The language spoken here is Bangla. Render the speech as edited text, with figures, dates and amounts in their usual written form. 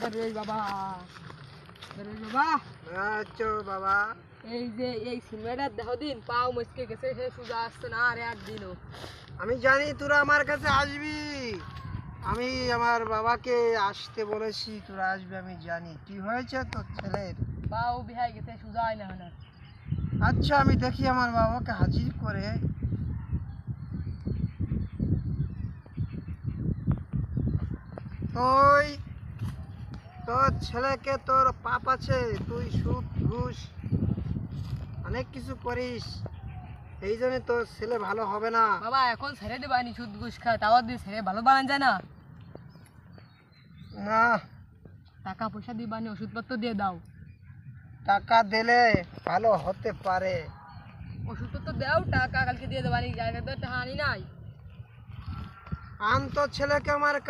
দরবেশ বাবা, দরবেশ বাবা। আচ্ছা বাবা, এই যে এই সিনেমাটা দেখো দিন পাও মচকে গেছে, সে সোজা আসছে না আর একদিনও। আমি জানি তোরা আমার কাছে আসবি। আমি আমার বাবাকে আসতে বলেছি, তোরা আসবি আমি জানি। কি হয়েছে তোর ছেলের? পাও বিহাই গেছে, সোজা হয় না হলো। আচ্ছা আমি দেখি আমার বাবাকে হাজির করে। তুই তোর ছেলেকে, তোর পাপ আছে, তুই সুদ ঘুষ অনেক কিছু করিস, এই জন্য তোর ছেলে ভালো হবে না। বাবা এখন ছেড়ে দেবানি সুদ ঘুষ খায়, তাও দিয়ে ছেড়ে ভালো বানান যায় না। না, টাকা পয়সা দিবানি, ওষুধপত্র দিয়ে দাও। টাকা দিলে ভালো হতে পারে। ওষুধপত্র দাও, টাকা কালকে দিয়ে দেবানি, জায়গা তো টাকা আনি নাই। আন তোর ছেলেকে আমার কাছে।